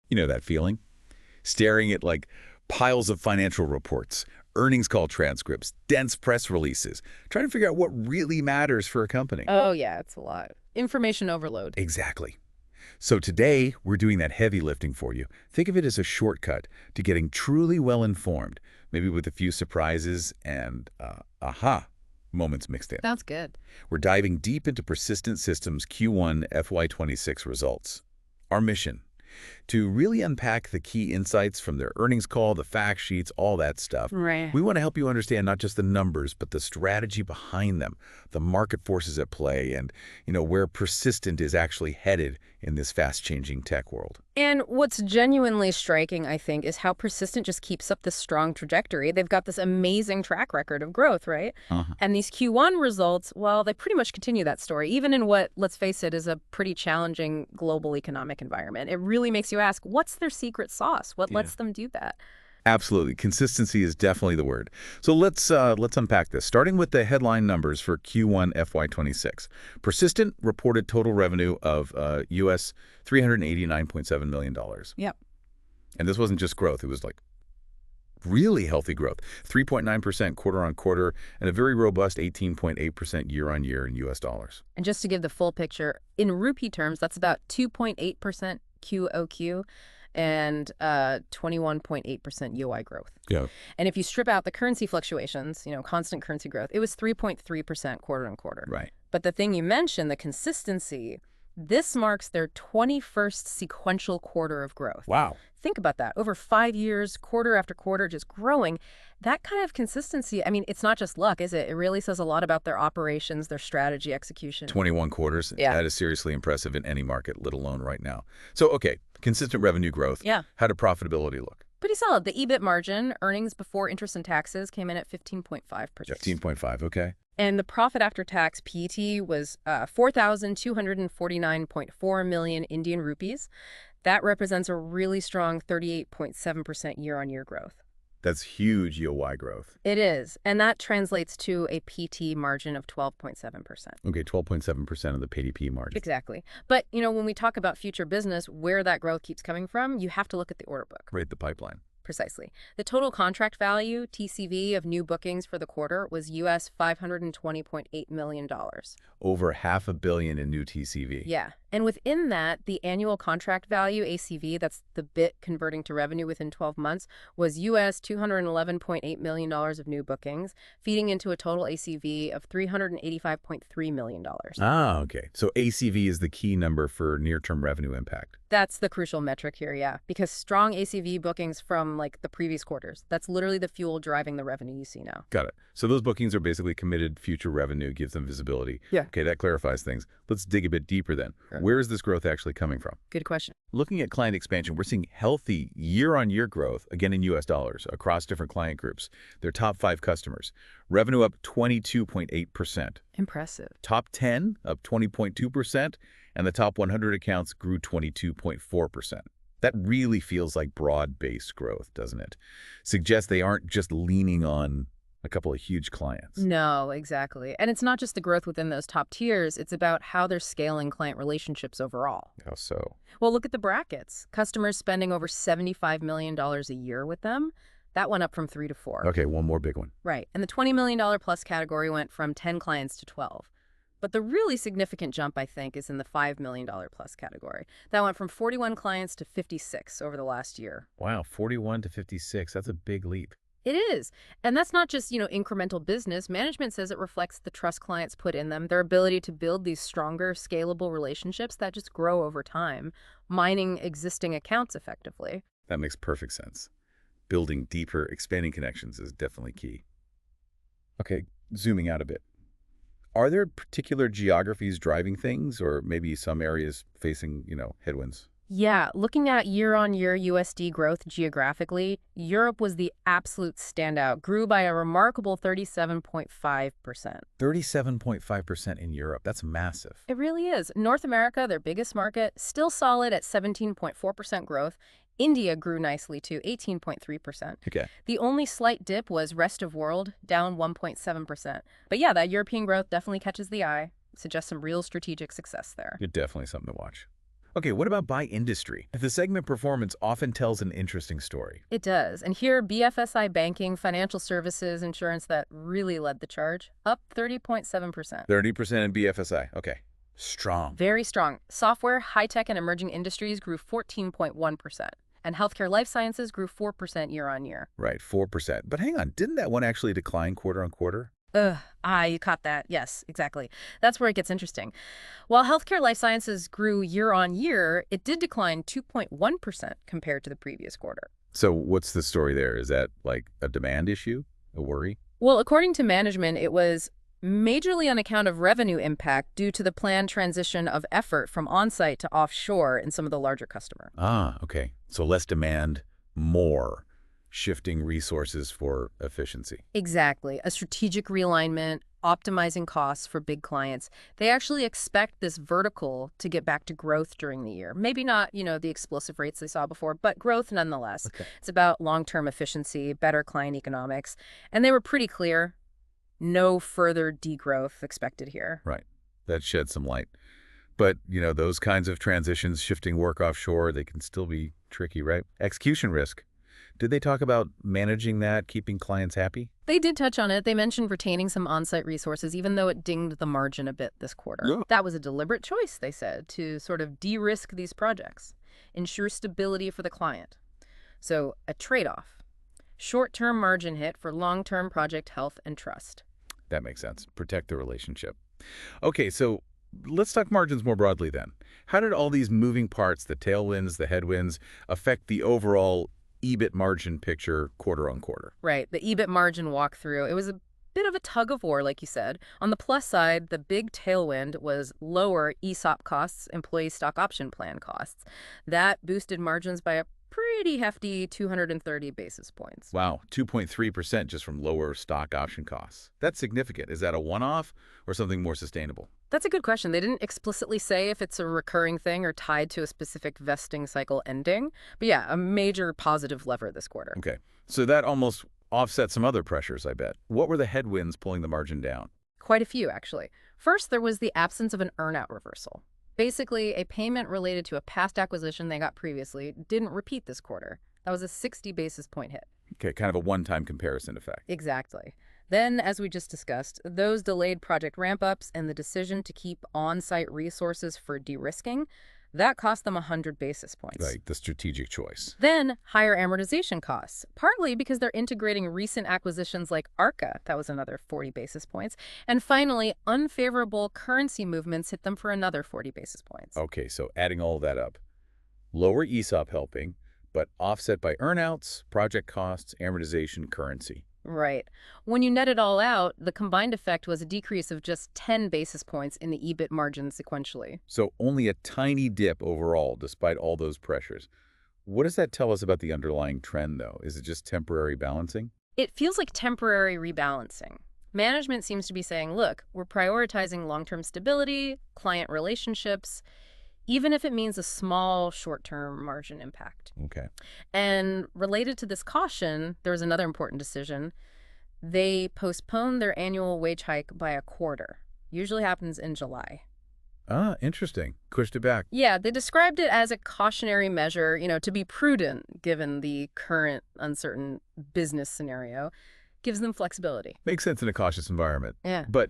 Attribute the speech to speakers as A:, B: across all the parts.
A: You know that feeling? Staring at like piles of financial reports, earnings call transcripts, dense press releases, trying to figure out what really matters for a company.
B: Oh, yeah, it's a lot. Information overload.
A: Exactly. So today, we're doing that heavy lifting for you. Think of it as a shortcut to getting truly well-informed, maybe with a few surprises and aha moments mixed in.
B: Sounds good.
A: We're diving deep into Persistent Systems Q1 FY26 results. Our mission: to really unpack the key insights from their earnings call, the fact sheets, all that stuff.
B: Right.
A: We want to help you understand not just the numbers, but the strategy behind them, the market forces at play, and where Persistent is actually headed in this fast-changing tech world.
B: And what's genuinely striking, I think, is how Persistent just keeps up this strong trajectory. They've got this amazing track record of growth, right? And these Q1 results, well, they pretty much continue that story, even in what, let's face it, is a pretty challenging global economic environment. It really makes you ask, what's their secret sauce? What lets them do that?
A: Absolutely. Consistency is definitely the word. So let's unpack this, starting with the headline numbers for Q1 FY26. Persistent reported total revenue of US $389.7 million.
B: Yep.
A: And this wasn't just growth. It was like really healthy growth, 3.9% quarter-on-quarter, and a very robust 18.8% year-on-year in US dollars.
B: And just to give the full picture, in rupee terms, that's about 2.8% QOQ and 21.8% UI growth.
A: Yeah.
B: And if you strip out the currency fluctuations, constant currency growth, it was 3.3% quarter-on-quarter.
A: Right.
B: But the thing you mentioned, the consistency, this marks their 21st sequential quarter of growth.
A: Wow.
B: Think about that. Over 5 years, quarter after quarter, just growing. That kind of consistency, I mean, it's not just luck, is it? It really says a lot about their operations, their strategy, execution.
A: 21 quarters.
B: Yeah.
A: That is seriously impressive in any market, let alone right now. So, okay, consistent revenue growth.
B: Yeah.
A: How did profitability look?
B: Pretty solid. The EBIT margin, earnings before interest and taxes, came in at 15.5%.
A: 15.5, okay.
B: And the profit after tax, PAT, was 4,249.4 million Indian rupees. That represents a really strong 38.7% year-on-year growth.
A: That's huge YoY growth.
B: It is. And that translates to a PT margin of 12.7%.
A: Okay, 12.7% of the PDP margin.
B: Exactly. But, when we talk about future business, where that growth keeps coming from, you have to look at the order book.
A: Right, the pipeline.
B: Precisely. The total contract value, TCV, of new bookings for the quarter was US $520.8 million.
A: Over $500 million in new TCV.
B: Yeah. And within that, the annual contract value, ACV, that's the bit converting to revenue within 12 months, was US $211.8 million of new bookings, feeding into a total ACV of $385.3 million.
A: Ah, okay. So ACV is the key number for near-term revenue impact.
B: That's the crucial metric here, yeah. Because strong ACV bookings from, the previous quarters, that's literally the fuel driving the revenue you see now.
A: Got it. So those bookings are basically committed future revenue, gives them visibility.
B: Yeah.
A: Okay, that clarifies things. Let's dig a bit deeper then.
B: Sure.
A: Where is this growth actually coming from?
B: Good question.
A: Looking at client expansion, we're seeing healthy year-on-year growth, again in US dollars, across different client groups. Their top 5 customers. Revenue up 22.8%.
B: Impressive.
A: Top 10 up 20.2%, and the top 100 accounts grew 22.4%. That really feels like broad-based growth, doesn't it? Suggests they aren't just leaning on a couple of huge clients.
B: No, exactly. And it's not just the growth within those top tiers, it's about how they're scaling client relationships overall.
A: How so?
B: Well, look at the brackets. Customers spending over $75 million a year with them, that went up from 3 to 4.
A: Okay, one more big one.
B: Right. And the $20 million plus category went from 10 clients to 12. But the really significant jump, I think, is in the $5 million plus category. That went from 41 clients to 56 over the last year.
A: Wow, 41 to 56. That's a big leap.
B: It is. And that's not just, incremental business. Management says it reflects the trust clients put in them, their ability to build these stronger, scalable relationships that just grow over time, mining existing accounts effectively.
A: That makes perfect sense. Building deeper, expanding connections is definitely key. Okay, zooming out a bit. Are there particular geographies driving things, or maybe some areas facing, headwinds?
B: Yeah, looking at year-on-year USD growth geographically, Europe was the absolute standout, grew by a remarkable 37.5%.
A: 37.5% in Europe. That's massive.
B: It really is. North America, their biggest market, still solid at 17.4% growth. India grew nicely to 18.3%.
A: Okay.
B: The only slight dip was rest of world, down 1.7%. But yeah, that European growth definitely catches the eye, suggests some real strategic success there.
A: You're definitely something to watch. Okay, what about by industry? The segment performance often tells an interesting story.
B: It does. And here, BFSI banking, financial services, insurance that really led the charge, up 30.7%.
A: 30% in BFSI. Okay, strong.
B: Very strong. Software, high-tech, and emerging industries grew 14.1%. And healthcare life sciences grew 4% year on year.
A: Right, 4%. But hang on, didn't that one actually decline quarter on quarter?
B: You caught that. Yes, exactly. That's where it gets interesting. While healthcare life sciences grew year on year, it did decline 2.1% compared to the previous quarter.
A: So what's the story there? Is that like a demand issue? A worry?
B: Well, according to management, it was majorly on account of revenue impact due to the planned transition of effort from on-site to offshore in some of the larger customers.
A: Ah, okay. So less demand, more shifting resources for efficiency.
B: Exactly. A strategic realignment, optimizing costs for big clients. They actually expect this vertical to get back to growth during the year. Maybe not, the explosive rates they saw before, but growth nonetheless.
A: Okay.
B: It's about long-term efficiency, better client economics. And they were pretty clear. No further degrowth expected here.
A: Right. That sheds some light. But, those kinds of transitions, shifting work offshore, they can still be tricky, right? Execution risk. Did they talk about managing that, keeping clients happy?
B: They did touch on it. They mentioned retaining some on-site resources, even though it dinged the margin a bit this quarter.
A: Yeah.
B: That was a deliberate choice, they said, to sort of de-risk these projects, ensure stability for the client. So a trade-off. Short-term margin hit for long-term project health and trust.
A: That makes sense. Protect the relationship. Okay, so let's talk margins more broadly then. How did all these moving parts, the tailwinds, the headwinds, affect the overall EBIT margin picture quarter on quarter?
B: Right, the EBIT margin walkthrough. It was a bit of a tug of war, like you said. On the plus side, the big tailwind was lower ESOP costs, employee stock option plan costs. That boosted margins by a pretty hefty 230 basis points.
A: Wow, 2.3% just from lower stock option costs. That's significant. Is that a one-off or something more sustainable?
B: That's a good question. They didn't explicitly say if it's a recurring thing or tied to a specific vesting cycle ending. But yeah, a major positive lever this quarter.
A: Okay, so that almost offset some other pressures, I bet. What were the headwinds pulling the margin down?
B: Quite a few, actually. First, there was the absence of an earnout reversal. Basically, a payment related to a past acquisition they got previously didn't repeat this quarter. That was a 60 basis point hit.
A: Okay, kind of a one-time comparison effect.
B: Exactly. Then, as we just discussed, those delayed project ramp-ups and the decision to keep on-site resources for de-risking, that cost them 100 basis points.
A: Right, the strategic choice.
B: Then, higher amortization costs, partly because they're integrating recent acquisitions like Arca. That was another 40 basis points. And finally, unfavorable currency movements hit them for another 40 basis points.
A: Okay, so adding all that up. Lower ESOP helping, but offset by earnouts, project costs, amortization, currency.
B: Right. When you net it all out, the combined effect was a decrease of just 10 basis points in the EBIT margin sequentially.
A: So only a tiny dip overall, despite all those pressures. What does that tell us about the underlying trend, though? Is it just temporary balancing?
B: It feels like temporary rebalancing. Management seems to be saying, look, we're prioritizing long-term stability, client relationships, even if it means a small short-term margin impact.
A: Okay.
B: And related to this caution, there was another important decision. They postponed their annual wage hike by a quarter. Usually happens in July.
A: Ah, interesting. Pushed it back.
B: Yeah, they described it as a cautionary measure, to be prudent given the current uncertain business scenario. Gives them flexibility.
A: Makes sense in a cautious environment.
B: Yeah.
A: But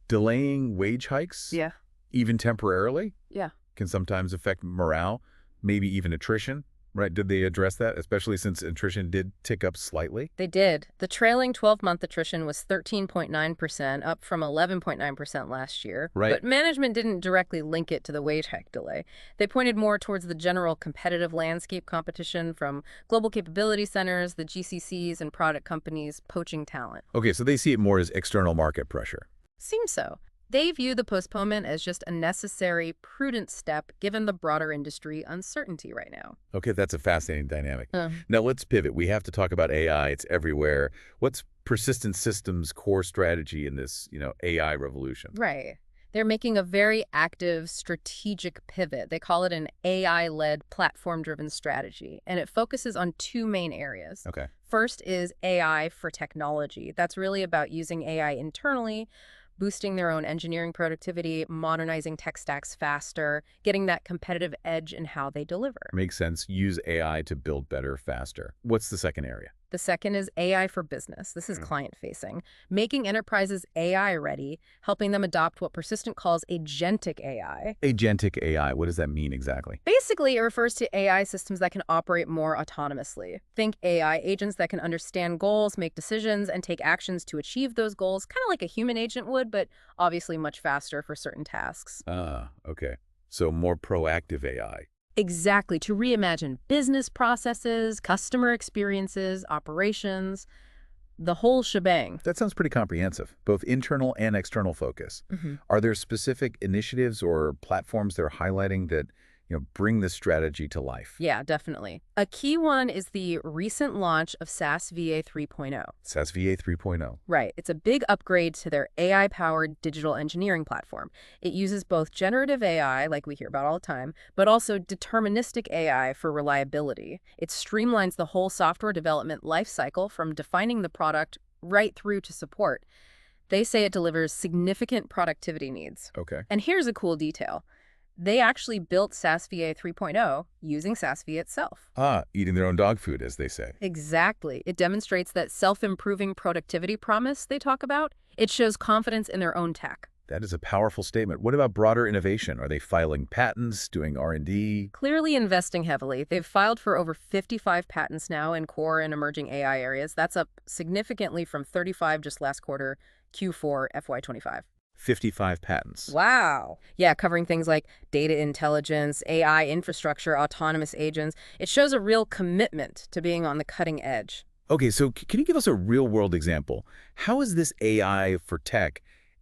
A: delaying wage hikes,
B: Yeah.
A: even temporarily,
B: Yeah.
A: can sometimes affect morale, maybe even attrition, right? Did they address that, especially since attrition did tick up slightly?
B: They did. The trailing 12-month attrition was 13.9%, up from 11.9% last year.
A: Right.
B: But management didn't directly link it to the wage hike delay. They pointed more towards the general competitive landscape competition from global capability centers, the GCCs, and product companies poaching talent.
A: Okay, so they see it more as external market pressure.
B: Seems so. They view the postponement as just a necessary, prudent step given the broader industry uncertainty right now.
A: Okay, that's a fascinating dynamic. Now let's pivot. We have to talk about AI. It's everywhere. What's Persistent Systems' core strategy in this, AI revolution?
B: Right. They're making a very active strategic pivot. They call it an AI-led platform-driven strategy, and it focuses on two main areas.
A: Okay.
B: First is AI for technology. That's really about using AI internally, boosting their own engineering productivity, modernizing tech stacks faster, getting that competitive edge in how they deliver.
A: Makes sense. Use AI to build better, faster. What's the second area?
B: The second is AI for business. This is client-facing, making enterprises AI-ready, helping them adopt what Persistent calls agentic AI.
A: Agentic AI, what does that mean exactly?
B: Basically, it refers to AI systems that can operate more autonomously. Think AI agents that can understand goals, make decisions, and take actions to achieve those goals, kind of like a human agent would, but obviously much faster for certain tasks.
A: Ah, okay. So more proactive AI.
B: Exactly, to reimagine business processes, customer experiences, operations, the whole shebang.
A: That sounds pretty comprehensive, both internal and external focus. Are there specific initiatives or platforms they're highlighting that, bring this strategy to life?
B: Yeah, definitely. A key one is the recent launch of SaaS VA 3.0.
A: SaaS VA 3.0.
B: Right. It's a big upgrade to their AI-powered digital engineering platform. It uses both generative AI, like we hear about all the time, but also deterministic AI for reliability. It streamlines the whole software development lifecycle from defining the product right through to support. They say it delivers significant productivity needs.
A: Okay.
B: And here's a cool detail. They actually built SaaS VA 3.0 using SaaS VA itself.
A: Ah, eating their own dog food, as they say.
B: Exactly. It demonstrates that self-improving productivity promise they talk about. It shows confidence in their own tech.
A: That is a powerful statement. What about broader innovation? Are they filing patents, doing R&D?
B: Clearly investing heavily. They've filed for over 55 patents now in core and emerging AI areas. That's up significantly from 35 just last quarter, Q4 FY25.
A: 55 patents.
B: Wow. Yeah, covering things like data intelligence, AI infrastructure, autonomous agents. It shows a real commitment to being on the cutting edge.
A: Okay, so can you give us a real-world example? How is this AI for tech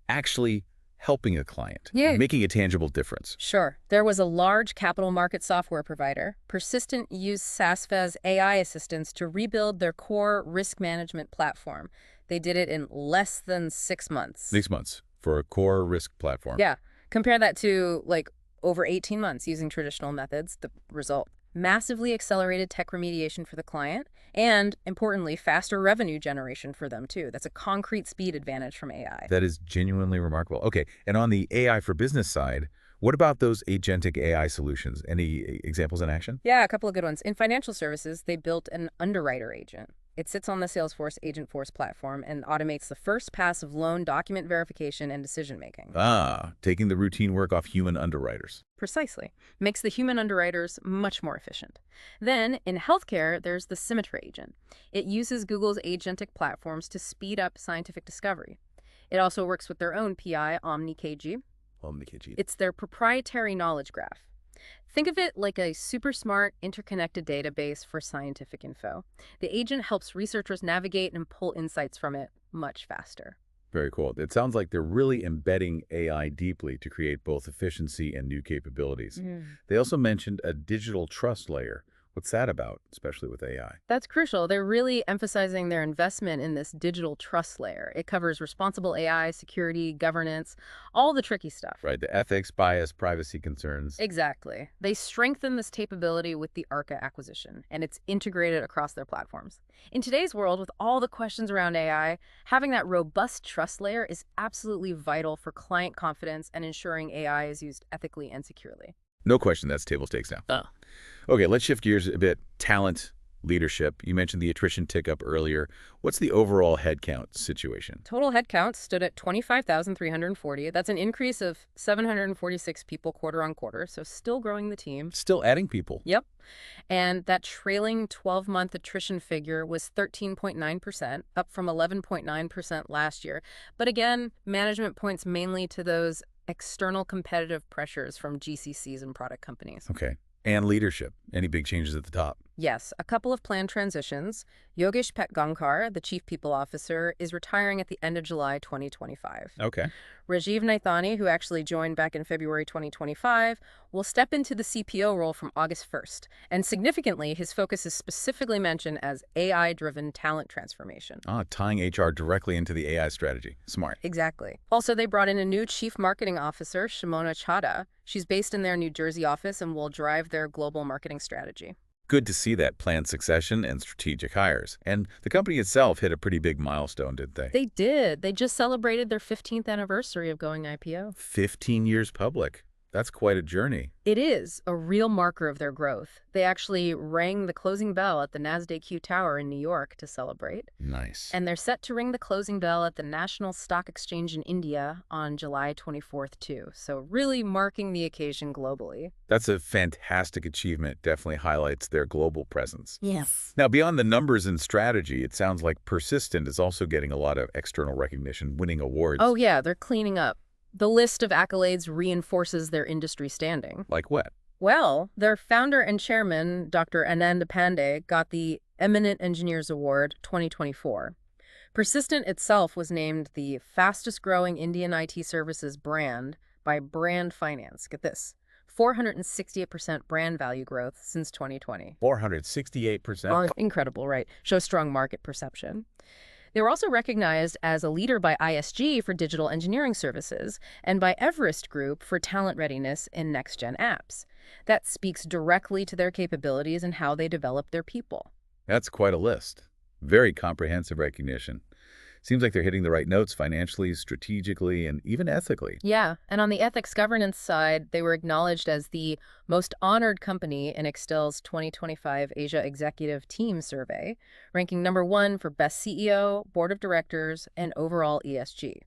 A: actually helping a client, making a tangible difference?
B: Sure. There was a large capital market software provider. Persistent used SaaSFA's AI assistants to rebuild their core risk management platform. They did it in less than 6 months.
A: 6 months for a core risk platform.
B: Yeah. Compare that to over 18 months using traditional methods. The result: massively accelerated tech remediation for the client and, importantly, faster revenue generation for them, too. That's a concrete speed advantage from AI.
A: That is genuinely remarkable. Okay, and on the AI for business side, what about those agentic AI solutions? Any examples in action?
B: Yeah, a couple of good ones. In financial services, they built an underwriter agent. It sits on the Salesforce Agentforce platform and automates the first pass of loan document verification and decision-making.
A: Ah, taking the routine work off human underwriters.
B: Precisely. Makes the human underwriters much more efficient. Then, in healthcare, there's the Symmetra agent. It uses Google's agentic platforms to speed up scientific discovery. It also works with their own PI, OmniKG.
A: OmniKG.
B: It's their proprietary knowledge graph. Think of it like a super smart, interconnected database for scientific info. The agent helps researchers navigate and pull insights from it much faster.
A: Very cool. It sounds like they're really embedding AI deeply to create both efficiency and new capabilities. They also mentioned a digital trust layer. What's that about, especially with AI?
B: That's crucial. They're really emphasizing their investment in this digital trust layer. It covers responsible AI, security, governance, all the tricky stuff.
A: Right, the ethics, bias, privacy concerns.
B: Exactly. They strengthen this capability with the Arca acquisition, and it's integrated across their platforms. In today's world, with all the questions around AI, having that robust trust layer is absolutely vital for client confidence and ensuring AI is used ethically and securely.
A: No question, that's table stakes now. Okay, let's shift gears a bit. Talent, leadership. You mentioned the attrition tick up earlier. What's the overall headcount situation?
B: Total headcount stood at 25,340. That's an increase of 746 people quarter on quarter, so still growing the team.
A: Still adding people.
B: Yep. And that trailing 12-month attrition figure was 13.9%, up from 11.9% last year. But again, management points mainly to those external competitive pressures from GCCs and product companies.
A: Okay. And leadership. Any big changes at the top?
B: Yes, a couple of planned transitions. Yogesh Petgankar, the Chief People Officer, is retiring at the end of July 2025.
A: Okay.
B: Rajiv Naithani, who actually joined back in February 2025, will step into the CPO role from August 1st. And significantly, his focus is specifically mentioned as AI-driven talent transformation.
A: Ah, tying HR directly into the AI strategy. Smart.
B: Exactly. Also, they brought in a new Chief Marketing Officer, Shimona Chadha. She's based in their New Jersey office and will drive their global marketing strategy.
A: Good to see that planned succession and strategic hires. And the company itself hit a pretty big milestone, didn't they?
B: They did. They just celebrated their 15th anniversary of going IPO.
A: 15 years public. That's quite a journey.
B: It is a real marker of their growth. They actually rang the closing bell at the Nasdaq Q Tower in New York to celebrate.
A: Nice.
B: And they're set to ring the closing bell at the National Stock Exchange in India on July 24th, too. So really marking the occasion globally.
A: That's a fantastic achievement. Definitely highlights their global presence.
B: Yes.
A: Now, beyond the numbers and strategy, it sounds like Persistent is also getting a lot of external recognition, winning awards.
B: Oh, yeah, they're cleaning up. The list of accolades reinforces their industry standing.
A: Like what?
B: Well, their founder and chairman, Dr. Anand Pandey, got the Eminent Engineers Award 2024. Persistent itself was named the fastest-growing Indian IT services brand by Brand Finance. Get this, 468% brand value growth since 2020.
A: 468%?
B: Incredible, right? Shows strong market perception. They were also recognized as a leader by ISG for digital engineering services and by Everest Group for talent readiness in next-gen apps. That speaks directly to their capabilities and how they develop their people.
A: That's quite a list. Very comprehensive recognition. Seems like they're hitting the right notes financially, strategically, and even ethically.
B: Yeah, and on the ethics governance side, they were acknowledged as the most honored company in Extel's 2025 Asia Executive Team Survey, ranking #1 for Best CEO, Board of Directors, and overall ESG,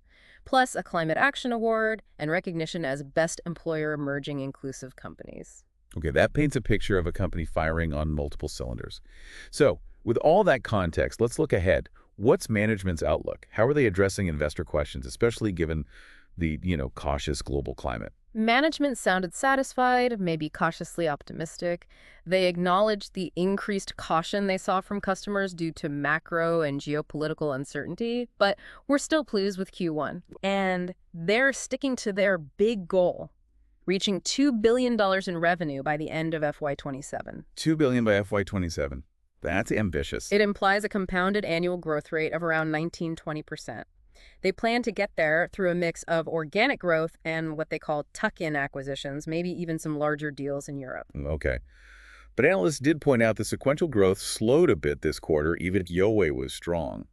B: plus a Climate Action Award and recognition as Best Employer Emerging Inclusive Companies.
A: Okay, that paints a picture of a company firing on multiple cylinders. So, with all that context, let's look ahead. What's management's outlook? How are they addressing investor questions, especially given the, cautious global climate?
B: Management sounded satisfied, maybe cautiously optimistic. They acknowledged the increased caution they saw from customers due to macro and geopolitical uncertainty, but we're still pleased with Q1. And they're sticking to their big goal, reaching $2 billion in revenue by the end of FY27.
A: $2 billion by FY27. That's ambitious.
B: It implies a compounded annual growth rate of around 19–20%. They plan to get there through a mix of organic growth and what they call tuck-in acquisitions, maybe even some larger deals in Europe.
A: Okay. But analysts did point out the sequential growth slowed a bit this quarter, even if Yoe was strong.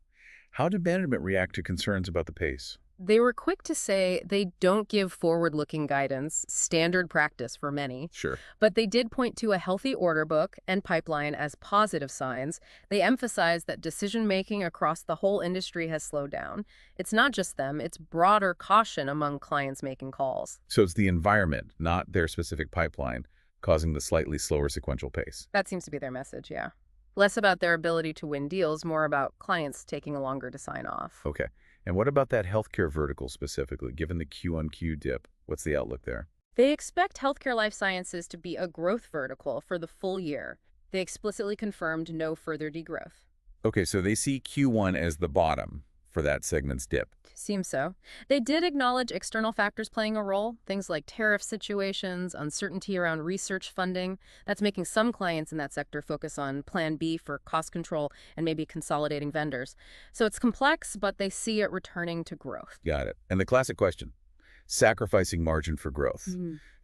A: How did management react to concerns about the pace?
B: They were quick to say they don't give forward-looking guidance, standard practice for many.
A: Sure.
B: But they did point to a healthy order book and pipeline as positive signs. They emphasized that decision-making across the whole industry has slowed down. It's not just them, it's broader caution among clients making calls.
A: So it's the environment, not their specific pipeline, causing the slightly slower sequential pace.
B: That seems to be their message, yeah. Less about their ability to win deals, more about clients taking longer to sign off.
A: Okay. And what about that healthcare vertical specifically, given the Q-on-Q dip? What's the outlook there?
B: They expect healthcare life sciences to be a growth vertical for the full year. They explicitly confirmed no further degrowth.
A: Okay, so they see Q1 as the bottom for that segment's dip.
B: Seems so. They did acknowledge external factors playing a role, things like tariff situations, uncertainty around research funding. That's making some clients in that sector focus on Plan B for cost control and maybe consolidating vendors. So it's complex, but they see it returning to growth.
A: Got it. And the classic question, sacrificing margin for growth,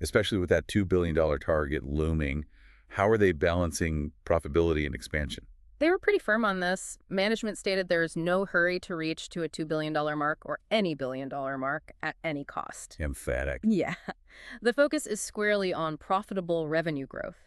A: especially with that $2 billion target looming, how are they balancing profitability and expansion?
B: They were pretty firm on this. Management stated there is no hurry to reach to a $2 billion mark or any billion-dollar mark at any cost.
A: Emphatic.
B: Yeah. The focus is squarely on profitable revenue growth.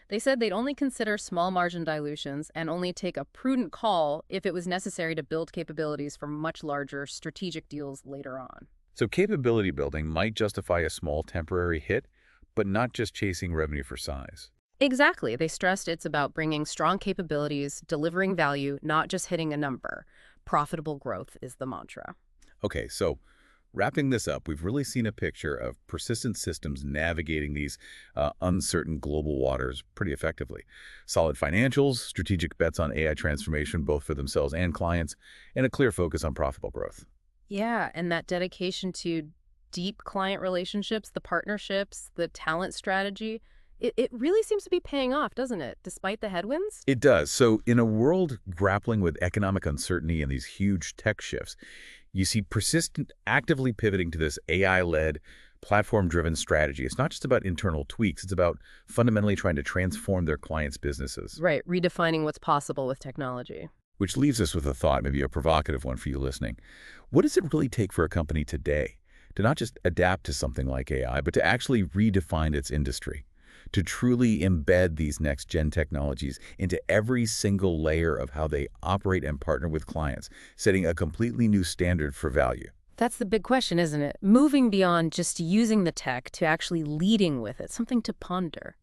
B: They said they'd only consider small margin dilutions and only take a prudent call if it was necessary to build capabilities for much larger strategic deals later on.
A: So capability building might justify a small temporary hit, but not just chasing revenue for size.
B: Exactly. They stressed it's about bringing strong capabilities, delivering value, not just hitting a number. Profitable growth is the mantra.
A: Okay, so wrapping this up, we've really seen a picture of Persistent Systems navigating these uncertain global waters pretty effectively. Solid financials, strategic bets on AI transformation, both for themselves and clients, and a clear focus on profitable growth.
B: Yeah, and that dedication to deep client relationships, the partnerships, the talent strategy, it really seems to be paying off, doesn't it, despite the headwinds?
A: It does. So in a world grappling with economic uncertainty and these huge tech shifts, you see Persistent actively pivoting to this AI-led platform-driven strategy. It's not just about internal tweaks. It's about fundamentally trying to transform their clients' businesses.
B: Right, redefining what's possible with technology.
A: Which leaves us with a thought, maybe a provocative one for you listening. What does it really take for a company today to not just adapt to something like AI, but to actually redefine its industry, to truly embed these next-gen technologies into every single layer of how they operate and partner with clients, setting a completely new standard for value?
B: That's the big question, isn't it? Moving beyond just using the tech to actually leading with it, something to ponder.